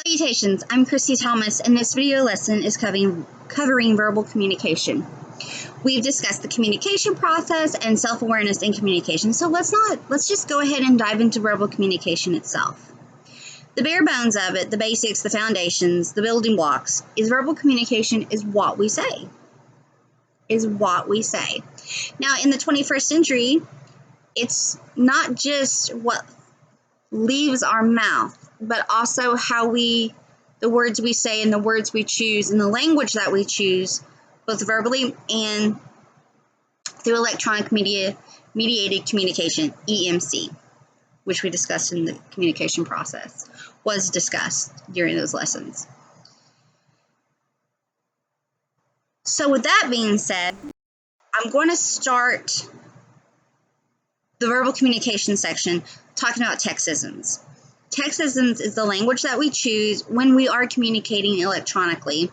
Salutations, I'm Christy Thomas, and this video lesson is covering verbal communication. We've discussed the communication process and self-awareness in communication, so let's just go ahead and dive into verbal communication itself. The bare bones of it, the basics, the foundations, the building blocks, is verbal communication is what we say. Now, in the 21st century, it's not just what leaves our mouth, but also how the words we say and the words we choose and the language that we choose, both verbally and through electronic mediated communication, EMC, which we discussed in the communication process, was discussed during those lessons. So with that being said, I'm going to start the verbal communication section talking about Textisms. Textisms is the language that we choose when we are communicating electronically.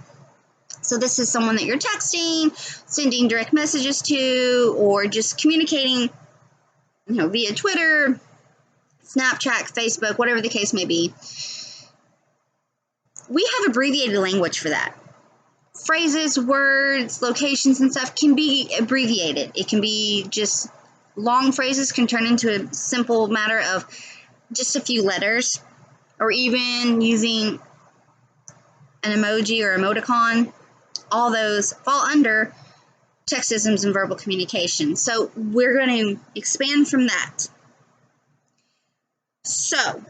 So this is someone that you're texting, sending direct messages to, or just communicating, via Twitter, Snapchat, Facebook, whatever the case may be. We have abbreviated language for that. Phrases, words, locations, and stuff can be abbreviated. It can be just long phrases can turn into a simple matter of just a few letters, or even using an emoji or emoticon. All those fall under Textisms and verbal communication. So we're going to expand from that. So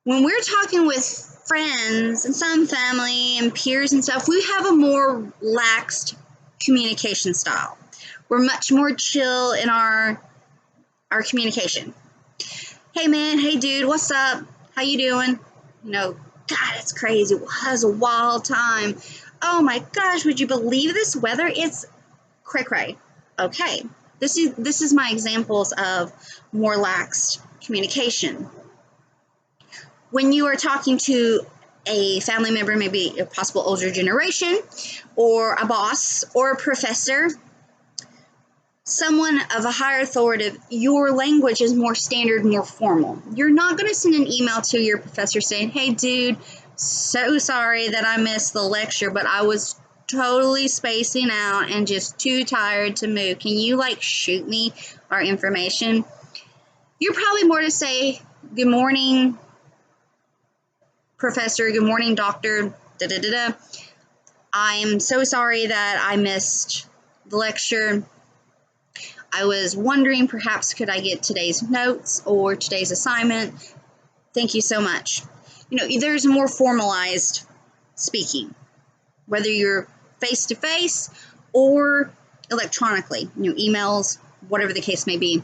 when we're talking with friends and some family and peers and stuff, we have a more laxed communication style. We're much more chill in our communication. Hey man, hey dude, what's up? How you doing? God, it's crazy. It was a wild time. Oh my gosh, would you believe this weather? It's cray-cray. Okay, this is my examples of more lax communication. When you are talking to a family member, maybe a possible older generation, or a boss, or a professor, someone of a higher authority, your language is more standard, more formal. You're not going to send an email to your professor saying, hey dude, so sorry that I missed the lecture, but I was totally spacing out and just too tired to move. Can you shoot me our information? You're probably more to say, good morning, professor, good morning, doctor, I'm so sorry that I missed the lecture. I was wondering, perhaps could I get today's notes or today's assignment? Thank you so much. There's more formalized speaking, whether you're face-to-face or electronically, emails, whatever the case may be.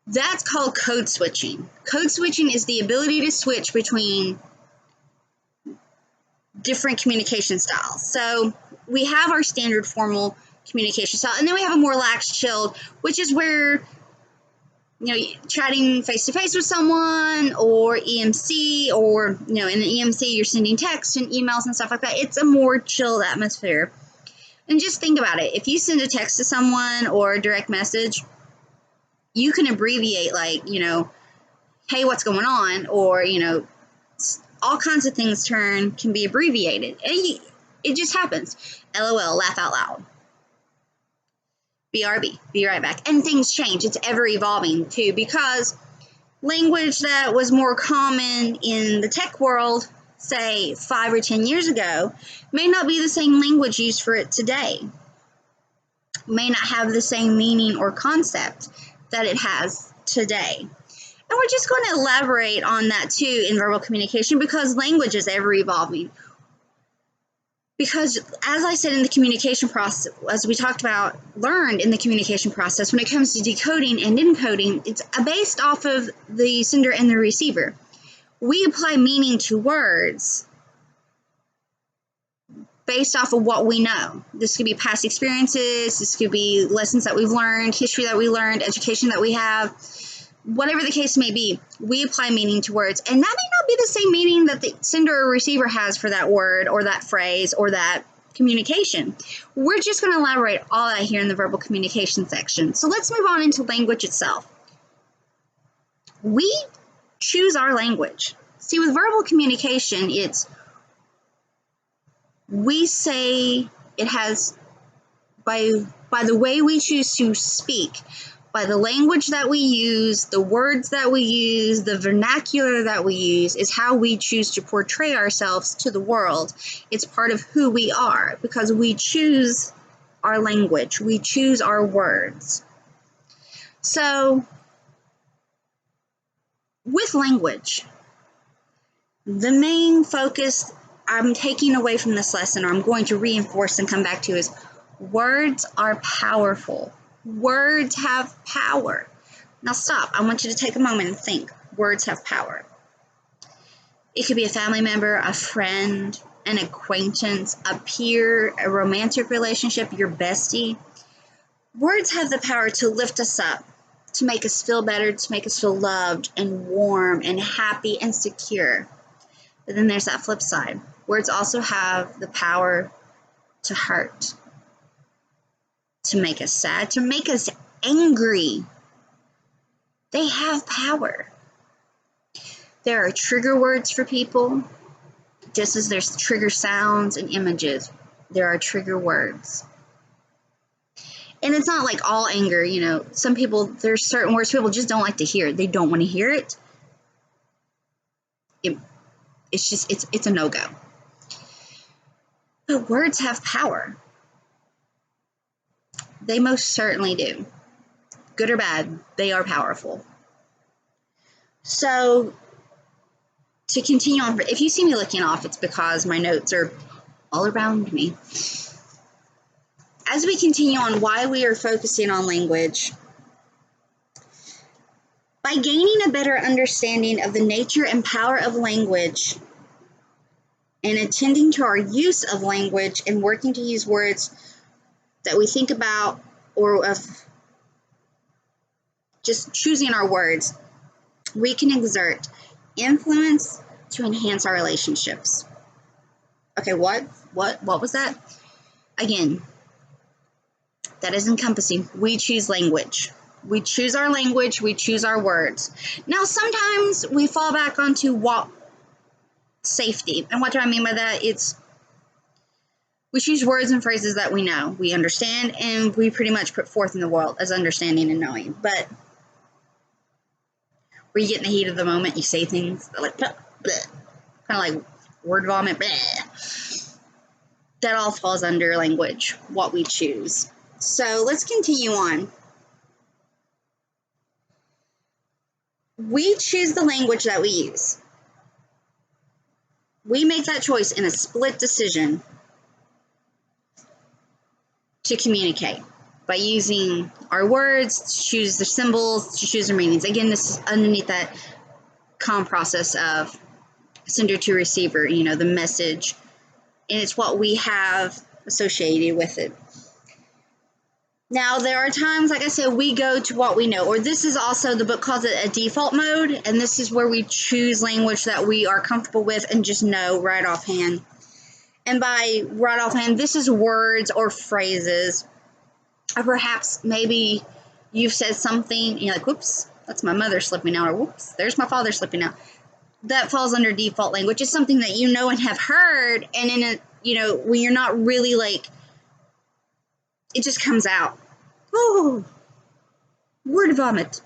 That's called code switching. Code switching is the ability to switch between different communication styles. So we have our standard formal communication style, and then we have a more lax, chilled, which is where chatting face-to-face with someone, or EMC, or in the EMC you're sending texts and emails and stuff like that. It's a more chilled atmosphere. And just think about it. If you send a text to someone or a direct message, you can abbreviate hey, what's going on, or all kinds of things can be abbreviated. And it just happens. LOL, laugh out loud. BRB, be right back. And things change. It's ever evolving too, because language that was more common in the tech world, say 5 or 10 years ago, may not be the same language used for it today. May not have the same meaning or concept that it has today. And we're just going to elaborate on that too in verbal communication, because language is ever evolving. Because, as I said in the communication process, as we talked about, learned in the communication process, when it comes to decoding and encoding, it's based off of the sender and the receiver. We apply meaning to words based off of what we know. This could be past experiences, this could be lessons that we've learned, history that we learned, education that we have. Whatever the case may be, we apply meaning to words. And that may not be the same meaning that the sender or receiver has for that word or that phrase or that communication. We're just going to elaborate all that here in the verbal communication section. So let's move on into language itself. We choose our language. See, with verbal communication, it's we say it has by the way we choose to speak, by the language that we use, the words that we use, the vernacular that we use is how we choose to portray ourselves to the world. It's part of who we are because we choose our language, we choose our words. So, with language, the main focus I'm taking away from this lesson, or I'm going to reinforce and come back to, is words are powerful. Words have power. Now stop. I want you to take a moment and think. Words have power. It could be a family member, a friend, an acquaintance, a peer, a romantic relationship, your bestie. Words have the power to lift us up, to make us feel better, to make us feel loved and warm and happy and secure. But then there's that flip side. Words also have the power to hurt, to make us sad, to make us angry. They have power. There are trigger words for people, just as there's trigger sounds and images. There are trigger words. And it's not like all anger, you know. Some people, there's certain words people just don't like to hear. They don't want to hear it. It's a no-go. But words have power. They most certainly do. Good or bad, they are powerful. So, to continue on, if you see me looking off, it's because my notes are all around me. As we continue on why we are focusing on language, by gaining a better understanding of the nature and power of language and attending to our use of language and working to use words that we think about, or of just choosing our words, we can exert influence to enhance our relationships. Okay, what was that? Again, that is encompassing. We choose language. We choose our language. We choose our words. Now, sometimes we fall back onto safety. And what do I mean by that? It's we choose words and phrases that we know, we understand, and we pretty much put forth in the world as understanding and knowing. But where you get in the heat of the moment, you say things like, bleh, bleh, kind of like word vomit, bleh. That all falls under language, what we choose. So let's continue on. We choose the language that we use. We make that choice in a split decision to communicate by using our words, to choose the symbols, to choose their meanings. Again, this is underneath that comm process of sender to receiver, you know, the message, and it's what we have associated with it. Now, there are times, like I said, we go to what we know, or this is also, the book calls it a default mode, and this is where we choose language that we are comfortable with and just know right offhand. And by right offhand, this is words or phrases, or perhaps maybe you've said something, and you're like, whoops, that's my mother slipping out, or whoops, there's my father slipping out. That falls under default language. It's something that you know and have heard, and in a, you know, when you're not really like, it just comes out. Oh, word vomit.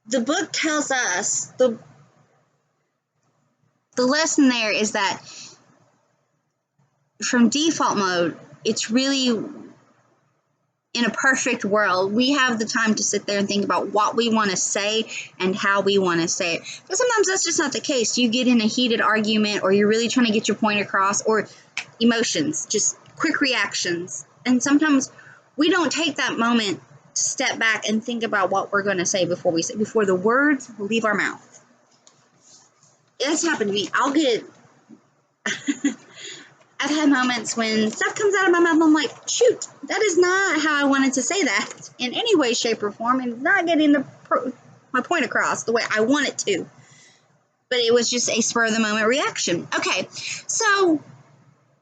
The book tells us, the lesson there is that from default mode, it's really, in a perfect world, we have the time to sit there and think about what we want to say and how we want to say it. But sometimes that's just not the case. You get in a heated argument, or you're really trying to get your point across, or emotions, just quick reactions. And sometimes we don't take that moment to step back and think about what we're going to say before the words leave our mouth. It's happened to me. I've had moments when stuff comes out of my mouth, I'm like, shoot, that is not how I wanted to say that in any way, shape, or form, and not getting my point across the way I want it to. But it was just a spur-of-the-moment reaction. Okay, so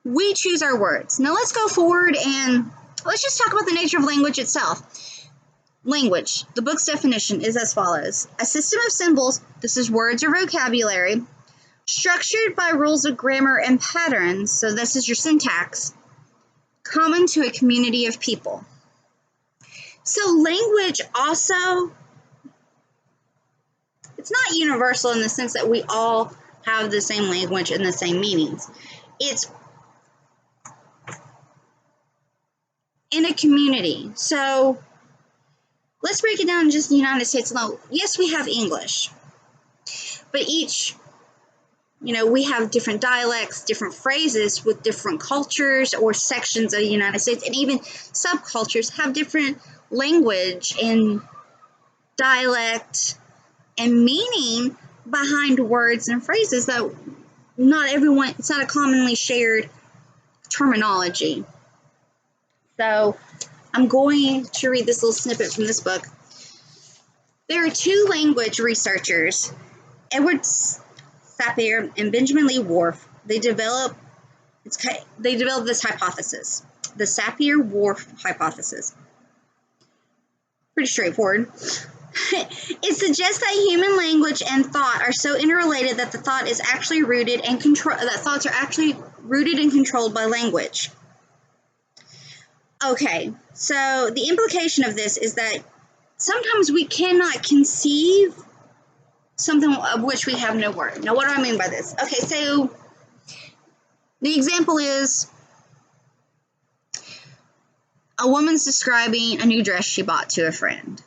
we choose our words. Now let's go forward and let's just talk about the nature of language itself. Language. The book's definition is as follows. A system of symbols, this is words or vocabulary, structured by rules of grammar and patterns, so this is your syntax, common to a community of people. So language also, it's not universal in the sense that we all have the same language and the same meanings. It's in a community. So let's break it down in just the United States alone. Yes, we have English, but each, we have different dialects, different phrases with different cultures or sections of the United States, and even subcultures have different language and dialect and meaning behind words and phrases that not everyone, it's not a commonly shared terminology. So I'm going to read this little snippet from this book. There are two language researchers, Edward Sapir and Benjamin Lee Whorf. They developed this hypothesis, the Sapir-Whorf hypothesis. Pretty straightforward. It suggests that human language and thought are so interrelated that thoughts are actually rooted and controlled by language. Okay, so the implication of this is that sometimes we cannot conceive something of which we have no word. Now, what do I mean by this? Okay, so the example is a woman's describing a new dress she bought to a friend.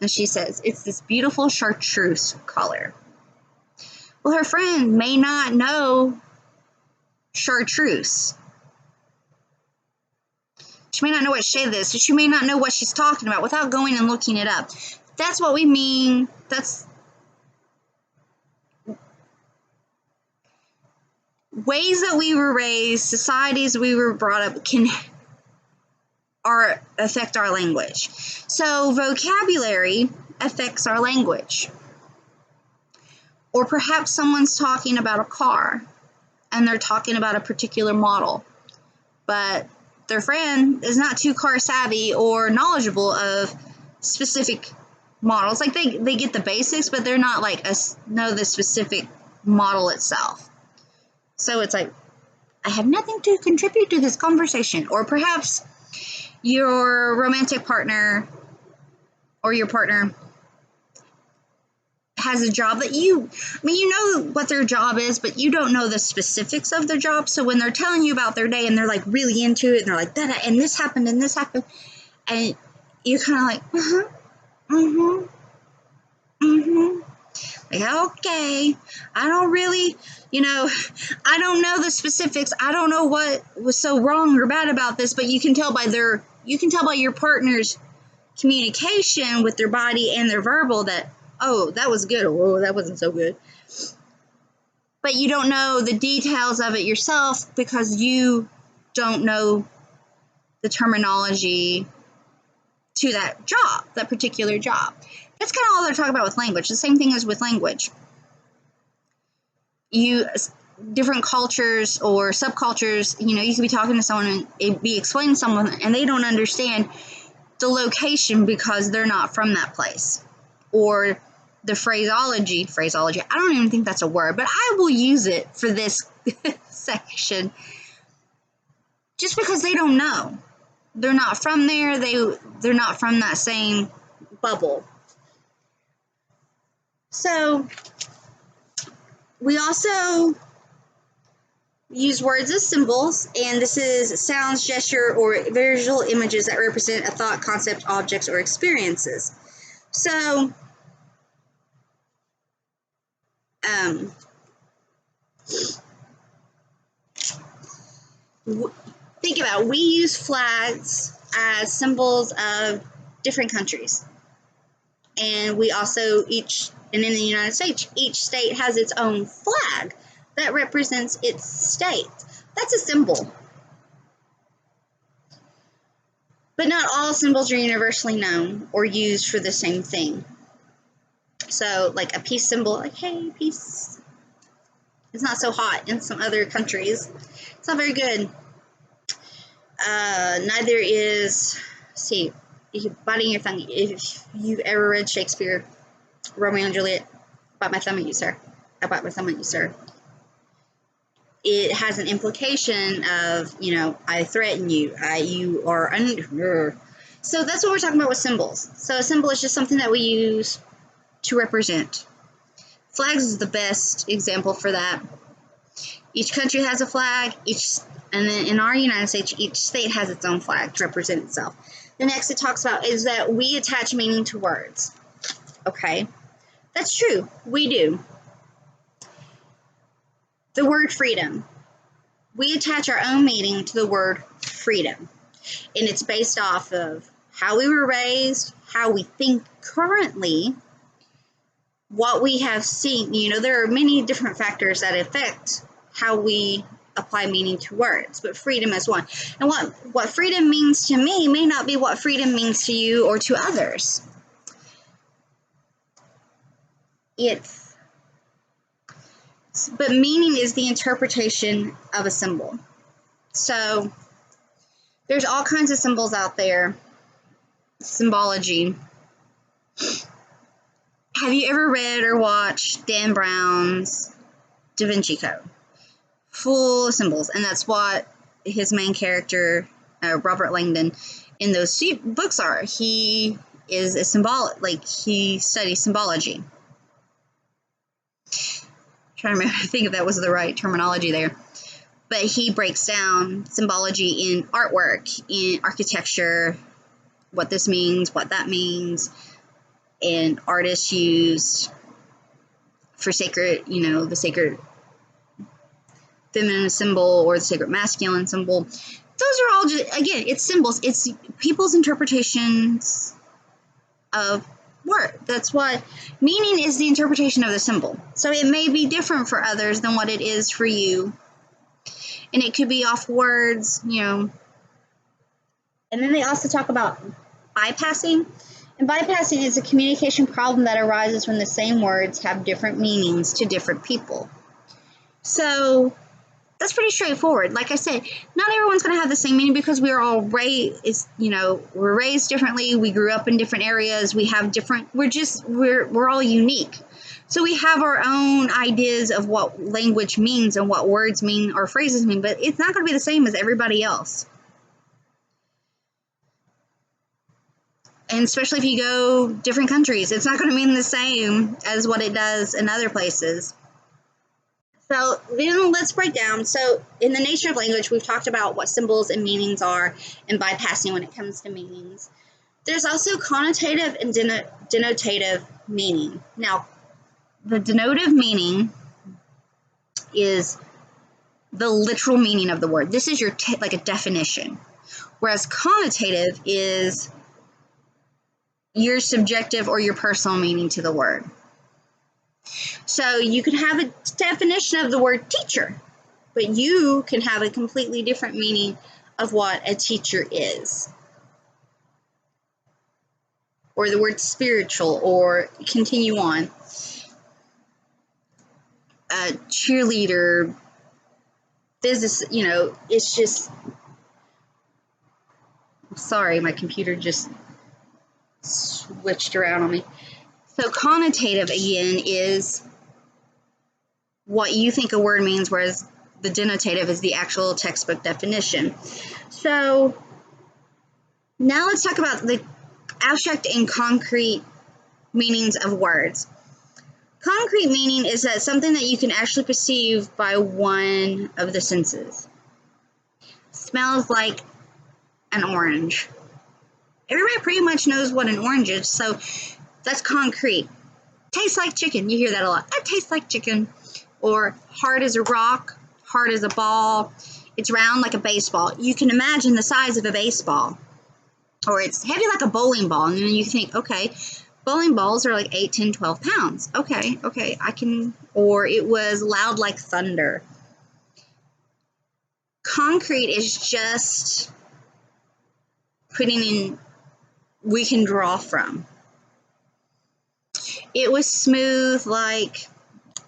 And she says, it's this beautiful chartreuse color. Well, her friend may not know chartreuse. She may not know what shade it is, so she may not know what she's talking about without going and looking it up. That's what we mean. That's ways that we were raised, societies we were brought up can affect our language. So vocabulary affects our language. Or perhaps someone's talking about a car and they're talking about a particular model, but their friend is not too car savvy or knowledgeable of specific models. Like they get the basics, but they're not know the specific model itself. So it's like, I have nothing to contribute to this conversation. Or perhaps your romantic partner or your partner has a job that you know what their job is, but you don't know the specifics of their job. So when they're telling you about their day and they're like really into it and they're like, that and this happened and this happened, and you're kind of like, like, okay, I don't really, I don't know the specifics. I don't know what was so wrong or bad about this, but you can tell by your partner's communication with their body and their verbal that, oh, that was good, or oh, that wasn't so good. But you don't know the details of it yourself because you don't know the terminology to that job, that particular job. That's kind of all they're talking about with language. The same thing as with language. Different cultures or subcultures, you could be talking to someone and be explaining to someone and they don't understand the location because they're not from that place. Or the phraseology, I don't even think that's a word, but I will use it for this section just because they don't know. They're not from there. They're not from that same bubble. So we also use words as symbols, and this is sounds, gesture, or visual images that represent a thought, concept, objects, or experiences. So think about it. We use flags as symbols of different countries. And we also and in the United States, each state has its own flag that represents its state. That's a symbol. But not all symbols are universally known or used for the same thing. So, like a peace symbol, like, hey, peace. It's not so hot in some other countries. It's not very good. Neither is, biting your tongue. If you've ever read Shakespeare, Romeo and Juliet, bite my thumb at you, sir. I bite my thumb at you, sir. It has an implication of, I threaten you. You are under. So that's what we're talking about with symbols. So a symbol is just something that we use to represent. Flags is the best example for that. Each country has a flag. And then in our United States, each state has its own flag to represent itself. The next it talks about is that we attach meaning to words. Okay, that's true. We do. The word freedom. We attach our own meaning to the word freedom. And it's based off of how we were raised, how we think currently, what we have seen. There are many different factors that affect how we apply meaning to words, but freedom is one. And what freedom means to me may not be what freedom means to you or to others. But meaning is the interpretation of a symbol. So there's all kinds of symbols out there. Symbology. Have you ever read or watched Dan Brown's Da Vinci Code? Full of symbols, and that's what his main character, Robert Langdon, in those books are. He is a he studies symbology. Trying to think if that was the right terminology there. But he breaks down symbology in artwork, in architecture, what this means, what that means, and artists used for sacred, the sacred feminine symbol or the sacred masculine symbol. Those are all just, again, it's symbols. It's people's interpretations of word. That's what meaning is, the interpretation of the symbol. So it may be different for others than what it is for you. And it could be off words, And then they also talk about bypassing. And bypassing is a communication problem that arises when the same words have different meanings to different people. So that's pretty straightforward. Like I said, not everyone's going to have the same meaning because we are all raised, we're raised differently. We grew up in different areas. We have different, we're all unique. So we have our own ideas of what language means and what words mean or phrases mean, but it's not going to be the same as everybody else. And especially if you go different countries, it's not going to mean the same as what it does in other places. So then let's break down. So in the nature of language, we've talked about what symbols and meanings are and bypassing when it comes to meanings. There's also connotative and denotative meaning. Now, the denotative meaning is the literal meaning of the word. This is your like a definition. Whereas connotative is your subjective or your personal meaning to the word. So you could have a definition of the word teacher, but you can have a completely different meaning of what a teacher is. Or the word spiritual, or continue on. A cheerleader, business, it's just, sorry, my computer just switched around on me. So connotative, again, is what you think a word means, whereas the denotative is the actual textbook definition. So now let's talk about the abstract and concrete meanings of words. Concrete meaning is that something that you can actually perceive by one of the senses. Smells like an orange. Everybody pretty much knows what an orange is, so that's concrete. Tastes like chicken. You hear that a lot. It tastes like chicken. Or hard as a rock, hard as a ball. It's round like a baseball. You can imagine the size of a baseball. Or it's heavy like a bowling ball. And then you think, okay, bowling balls are like 8, 10, 12 pounds. Okay, I can. Or it was loud like thunder. Concrete is just putting in, we can draw from. It was smooth like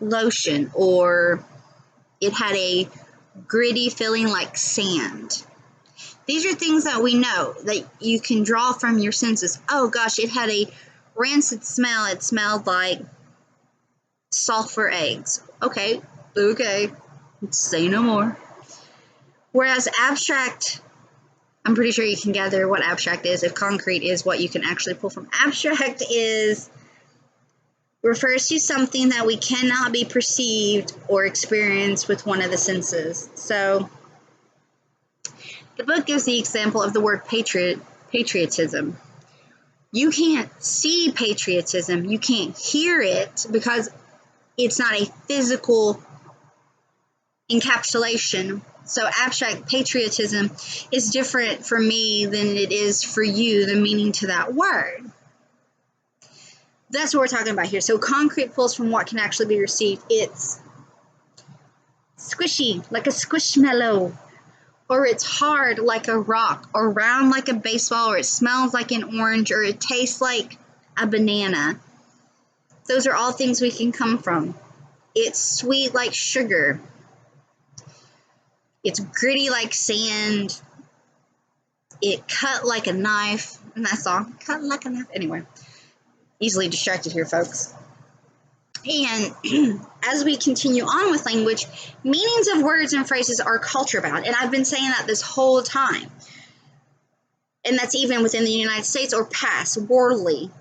lotion, or it had a gritty feeling like sand. These are things that we know, that you can draw from your senses. Oh gosh, it had a rancid smell. It smelled like sulfur eggs. Okay, say no more. Whereas abstract, I'm pretty sure you can gather what abstract is if concrete is what you can actually pull from. Abstract refers to something that we cannot be perceived or experienced with one of the senses. So the book gives the example of the word patriotism. You can't see patriotism, you can't hear it because it's not a physical encapsulation. So abstract patriotism is different for me than it is for you, the meaning to that word. That's what we're talking about here. So concrete pulls from what can actually be received. It's squishy, like a squishmallow, or it's hard like a rock, or round like a baseball, or it smells like an orange, or it tastes like a banana. Those are all things we can come from. It's sweet like sugar. It's gritty like sand. It cut like a knife. And that's all. Cut like a knife. Anyway, easily distracted here, folks. And as we continue on with language, meanings of words and phrases are culture bound. And I've been saying that this whole time. And that's even within the United States or past, worldly.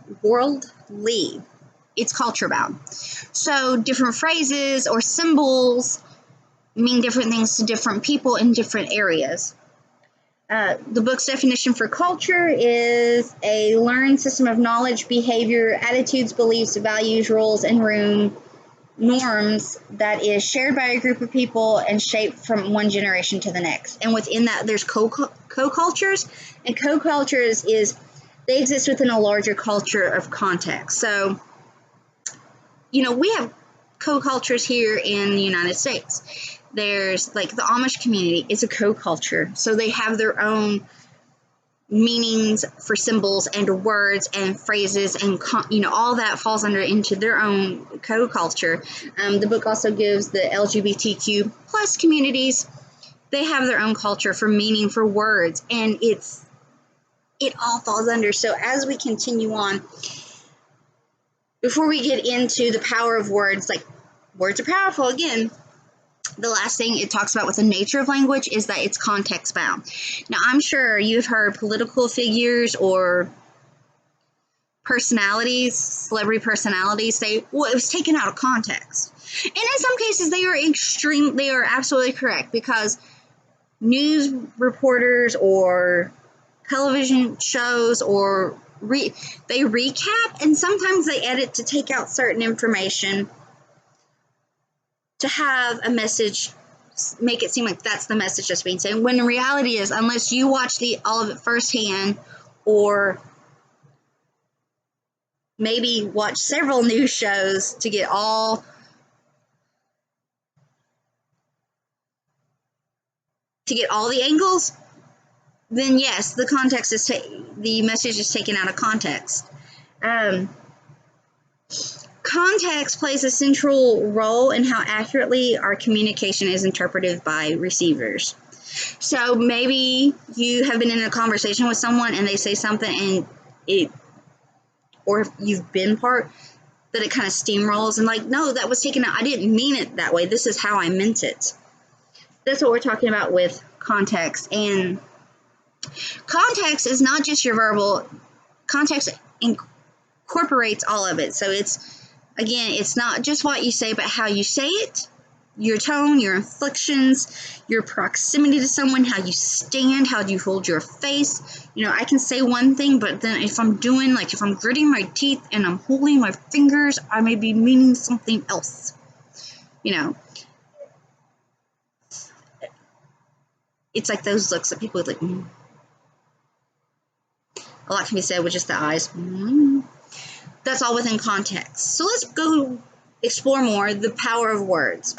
It's culture bound. So different phrases or symbols mean different things to different people in different areas. The book's definition for culture is a learned system of knowledge, behavior, attitudes, beliefs, values, roles, and norms that is shared by a group of people and shaped from one generation to the next. And within that, there's co-cultures. And co-cultures they exist within a larger culture of context. So, we have co-cultures here in the United States. There's like the Amish community is a co-culture. So they have their own meanings for symbols and words and phrases and, all that falls into their own co-culture. The book also gives the LGBTQ plus communities, they have their own culture for meaning for words. And it all falls under. So as we continue on, before we get into the power of words, like words are powerful again, the last thing it talks about with the nature of language is that it's context bound. Now, I'm sure you've heard political figures or celebrity personalities say, well, it was taken out of context. And in some cases, they are absolutely correct, because news reporters or television shows or they recap, and sometimes they edit to take out certain information to have a message, make it seem like that's the message that's being said, when in reality is, unless you watch all of it firsthand, or maybe watch several news shows to get all the angles, then yes, the message is taken out of context. Context plays a central role in how accurately our communication is interpreted by receivers. So maybe you have been in a conversation with someone and they say something or if you've been part, that it kind of steamrolls and like, no, that was taken out. I didn't mean it that way. This is how I meant it. That's what we're talking about with context. And context is not just your verbal. Context incorporates all of it. So it's not just what you say, but how you say it, your tone, your inflections, your proximity to someone, how you stand, how you hold your face. I can say one thing, but then if I'm gritting my teeth and I'm holding my fingers, I may be meaning something else. It's like those looks that people like. A lot can be said with just the eyes. That's all within context. So let's go explore more the power of words.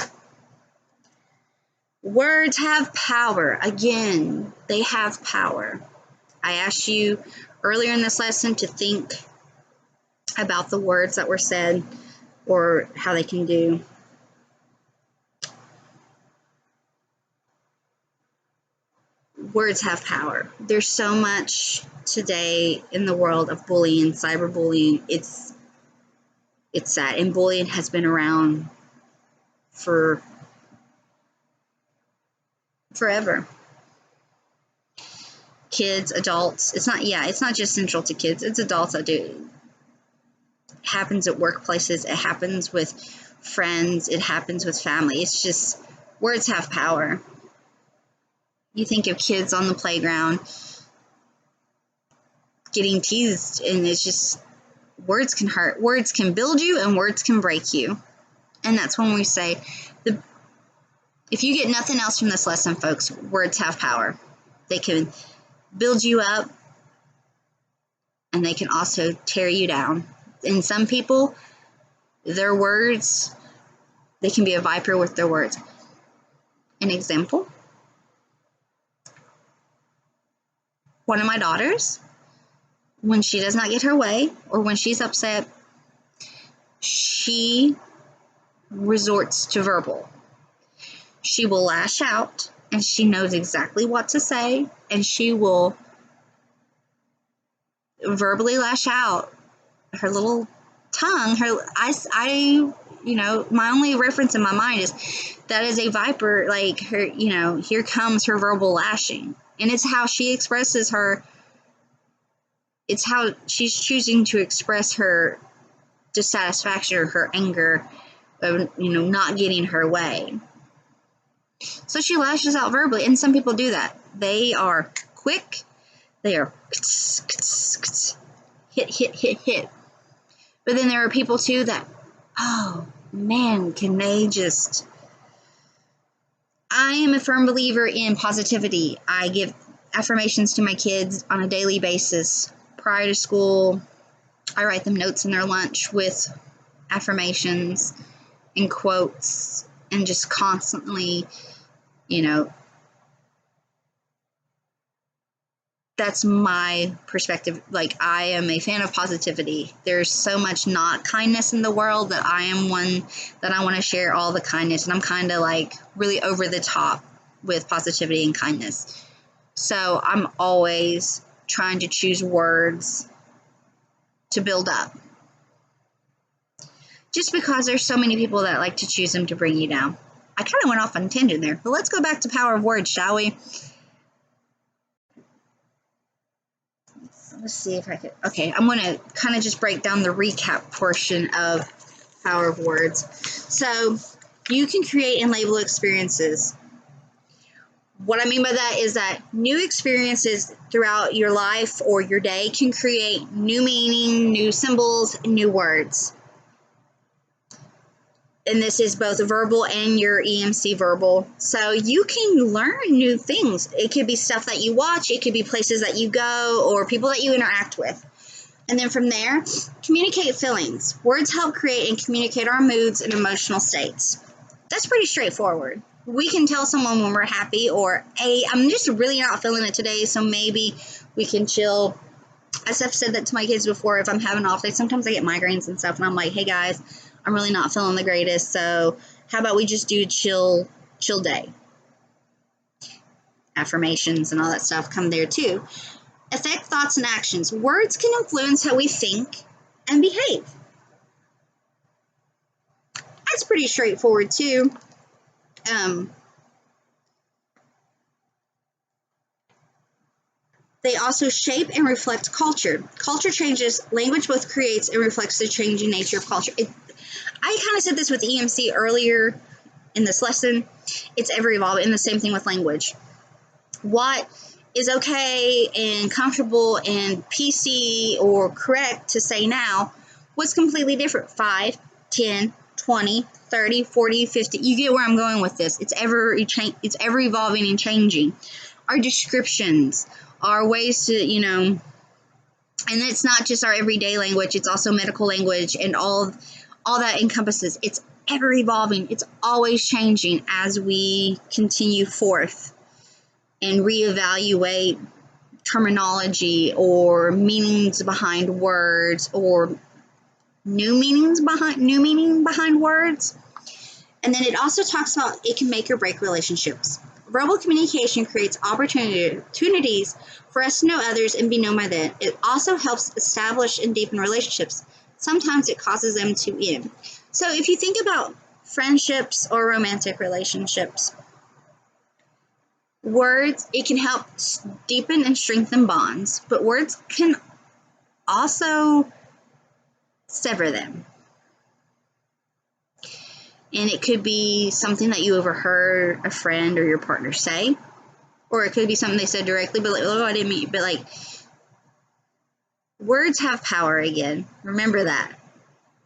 Words have power. Again, they have power. I asked you earlier in this lesson to think about the words that were said or how they can do. words have power. There's so much today in the world of bullying, cyberbullying. It's sad, and bullying has been around for forever. Kids, adults. It's not just central to kids. It's adults that do it. It happens at workplaces. It happens with friends. It happens with family. It's just, words have power. You think of kids on the playground getting teased, and it's just, words can hurt. Words can build you, and words can break you. And that's when we say, if you get nothing else from this lesson, folks, words have power. They can build you up, and they can also tear you down. And some people, their words, they can be a viper with their words. An example, one of my daughters, when she does not get her way or when she's upset, she resorts to verbal. She will lash out, and she knows exactly what to say, and she will verbally lash out. Her little tongue, my only reference in my mind is that is a viper, like her, here comes her verbal lashing. And it's how she expresses it's how she's choosing to express her dissatisfaction or her anger of, not getting her way. So she lashes out verbally, and some people do that. They are quick. They are hit. But then there are people too that, oh man, can they just... I am a firm believer in positivity. I give affirmations to my kids on a daily basis. Prior to school, I write them notes in their lunch with affirmations and quotes, and just constantly, that's my perspective. Like, I am a fan of positivity. There's so much not kindness in the world that I am one that I want to share all the kindness. And I'm kind of like really over the top with positivity and kindness. So I'm always trying to choose words to build up. Just because there's so many people that like to choose them to bring you down. I kind of went off on a tangent there, but let's go back to power of words, shall we? Let's see if I could. Okay, I'm going to kind of just break down the recap portion of power of words. So you can create and label experiences. What I mean by that is that new experiences throughout your life or your day can create new meaning, new symbols, new words. And this is both verbal and your EMC verbal. So you can learn new things. It could be stuff that you watch. It could be places that you go or people that you interact with. And then from there, communicate feelings. Words help create and communicate our moods and emotional states. That's pretty straightforward. We can tell someone when we're happy or, hey, I'm just really not feeling it today, so maybe we can chill. I've said that to my kids before. If I'm having an off day, sometimes I get migraines and stuff, and I'm like, hey guys, I'm really not feeling the greatest, so how about we just do a chill day? Affirmations and all that stuff come there too. Affect thoughts and actions. Words can influence how we think and behave. That's pretty straightforward too. They also shape and reflect culture. Culture changes. Language both creates and reflects the changing nature of culture. I kind of said this with EMC earlier in this lesson. It's ever evolving, and the same thing with language. What is okay and comfortable and PC or correct to say now was completely different 5, 10, 20, 30, 40, 50. You get where I'm going with this. It's ever evolving and changing. Our descriptions, our ways to, and it's not just our everyday language, it's also medical language and all that encompasses. It's ever evolving. It's always changing as we continue forth and reevaluate terminology or meanings behind words or new meaning behind words. And then it also talks about it can make or break relationships. verbal communication creates opportunities for us to know others and be known by them. It also helps establish and deepen relationships. Sometimes it causes them to end. So if you think about friendships or romantic relationships, words, it can help deepen and strengthen bonds, but words can also sever them. And it could be something that you overheard a friend or your partner say, or it could be something they said directly, but like, oh, I didn't mean, but like, words have power again. Remember that.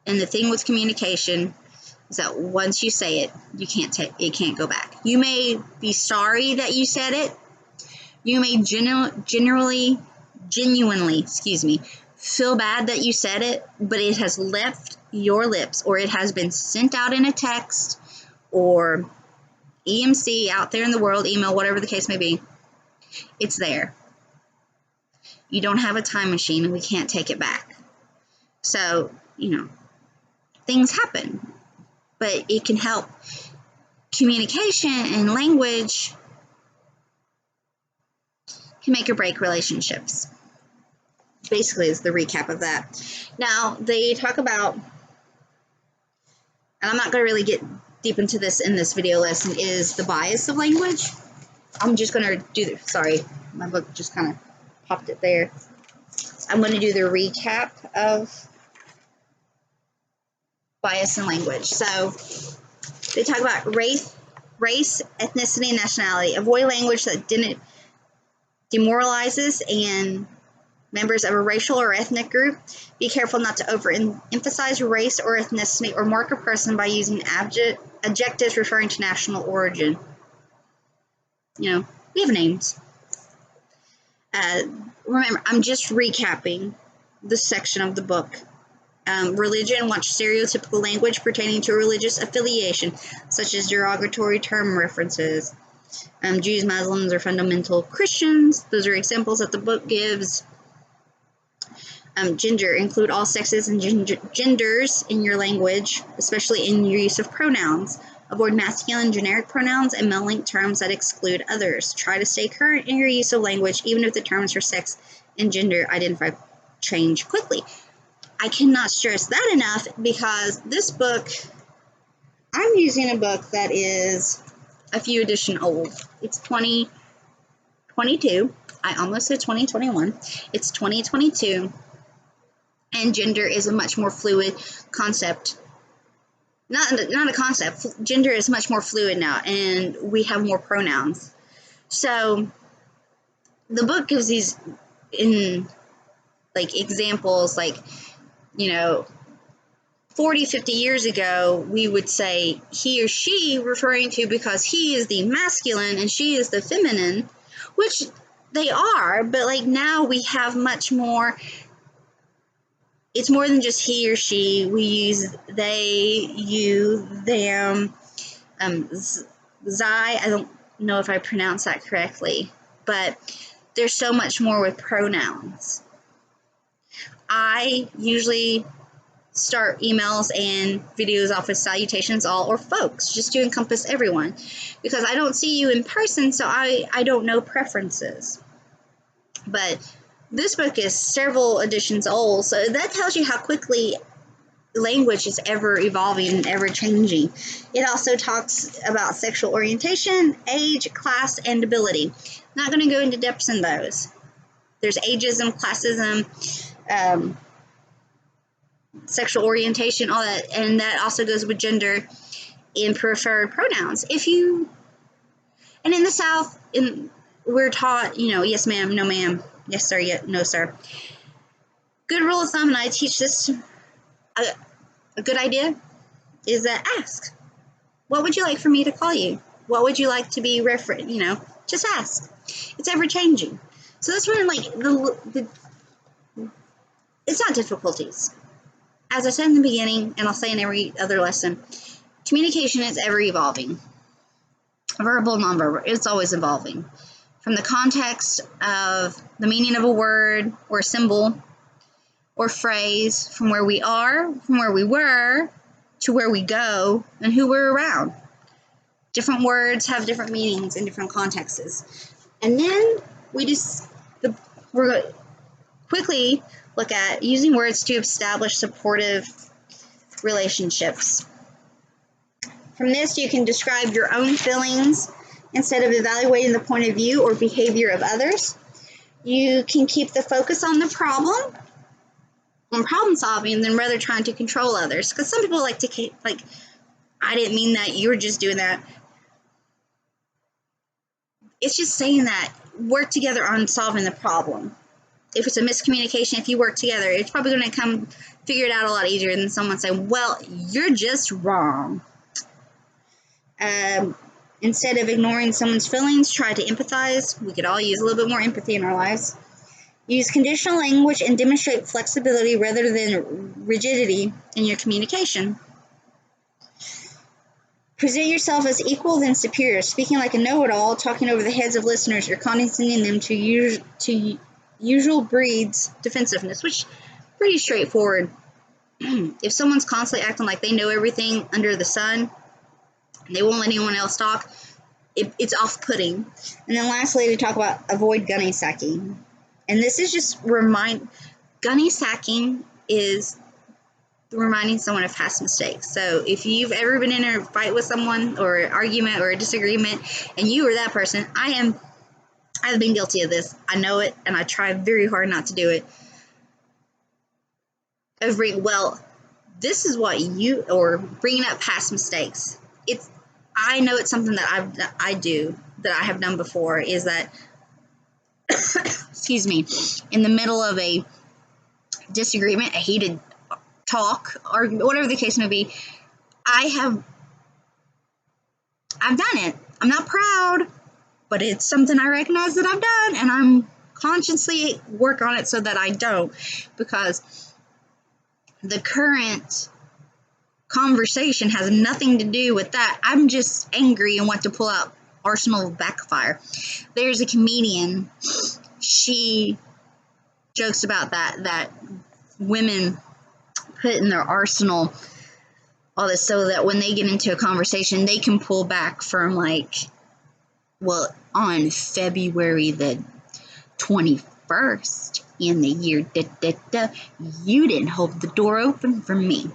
And the thing with communication is that once you say it, it can't go back. You may be sorry that you said it. You may genuinely, feel bad that you said it, but it has left your lips, or it has been sent out in a text or EMC out there in the world, email, whatever the case may be. It's there. You don't have a time machine, and we can't take it back. So, things happen, but it can help. Communication and language can make or break relationships. Basically, is the recap of that. Now, they talk about, and I'm not going to really get deep into this in this video lesson, is the bias of language. I'm just going to do, sorry, my book just kind of popped it there. I'm going to do the recap of bias in language. So, they talk about race, ethnicity, and nationality. Avoid language that demoralizes and members of a racial or ethnic group. Be careful not to overemphasize race or ethnicity or mark a person by using adjectives referring to national origin. We have names. Remember, I'm just recapping this section of the book. Religion, watch stereotypical language pertaining to religious affiliation, such as derogatory term references. Jews, Muslims, or fundamental Christians. Those are examples that the book gives. Gender, include all sexes and genders in your language, especially in your use of pronouns. Avoid masculine generic pronouns and male-linked terms that exclude others. Try to stay current in your use of language, even if the terms for sex and gender identify change quickly. I cannot stress that enough, because this book, I'm using a book that is a few editions old. It's 2022. I almost said 2021. It's 2022. And gender is a much more fluid concept. Not a concept. Gender is much more fluid now, and we have more pronouns. So the book gives these examples, 40, 50 years ago, we would say he or she, referring to, because he is the masculine and she is the feminine, which they are, but now we have much more. It's more than just he or she. We use they, you, them, I don't know if I pronounced that correctly, but there's so much more with pronouns. I usually start emails and videos off with salutations all or folks, just to encompass everyone, because I don't see you in person, so I don't know preferences. But this book is several editions old, so that tells you how quickly language is ever evolving and ever changing. It also talks about sexual orientation, age, class, and ability. Not going to go into depths in those. There's ageism, classism, sexual orientation, all that, and that also goes with gender and preferred pronouns. And in the South, we're taught, yes ma'am, no ma'am, yes sir, no sir. Good rule of thumb, and I teach this, a good idea is that ask. What would you like for me to call you? What would you like to be referenced? Just ask. It's ever changing. So that's when it's not difficulties. As I said in the beginning, and I'll say in every other lesson, communication is ever evolving. Verbal, nonverbal, it's always evolving. From the context of the meaning of a word or symbol or phrase, from where we are, from where we were, to where we go, and who we're around. Different words have different meanings in different contexts. And then we're going to quickly look at using words to establish supportive relationships. From this, you can describe your own feelings instead of evaluating the point of view or behavior of others. You can keep the focus on the problem, on problem solving, than rather trying to control others. Because some people like to keep, like, I didn't mean that, you were just doing that. It's just saying that work together on solving the problem. If it's a miscommunication, if you work together, it's probably going to figure it out a lot easier than someone saying, well, you're just wrong. Instead of ignoring someone's feelings, try to empathize. We could all use a little bit more empathy in our lives. Use conditional language and demonstrate flexibility rather than rigidity in your communication. Present yourself as equal than superior, speaking like a know-it-all, talking over the heads of listeners, or condescending them to usual breeds defensiveness, which is pretty straightforward. If someone's constantly acting like they know everything under the sun, and they won't let anyone else talk, it's off-putting. And then lastly, to talk about avoid gunny sacking. And this is just gunny sacking is reminding someone of past mistakes. So if you've ever been in a fight with someone, or an argument, or a disagreement, and you were that person, I've been guilty of this. I know it, and I try very hard not to do it. Well, this is what or bringing up past mistakes. I know it's something that I have done before, is that, excuse me, in the middle of a disagreement, a heated talk, or whatever the case may be, I've done it. I'm not proud, but it's something I recognize that I've done, and I'm consciously work on it so that I don't, because the current conversation has nothing to do with that. I'm just angry and want to pull out arsenal backfire. There's a comedian, she jokes about that women put in their arsenal all this so that when they get into a conversation, they can pull back from, like, well, on February the 21st in the year you didn't hold the door open for me.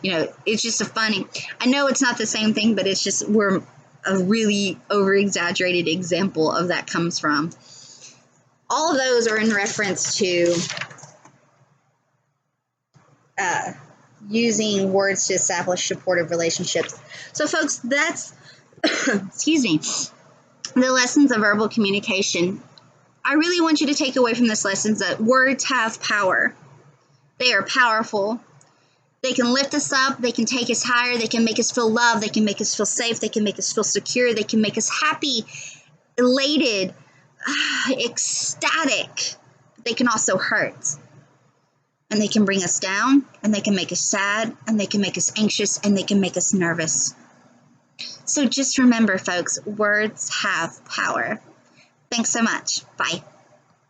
You know, it's just a funny, I know it's not the same thing, but it's just where a really over-exaggerated example of that comes from. All of those are in reference to using words to establish supportive relationships. So, folks, that's, excuse me, the lessons of verbal communication. I really want you to take away from this lesson that words have power. They are powerful. They can lift us up. They can take us higher. They can make us feel loved. They can make us feel safe. They can make us feel secure. They can make us happy, elated, ecstatic. They can also hurt. And they can bring us down, and they can make us sad, and they can make us anxious, and they can make us nervous. So just remember, folks, words have power. Thanks so much. Bye.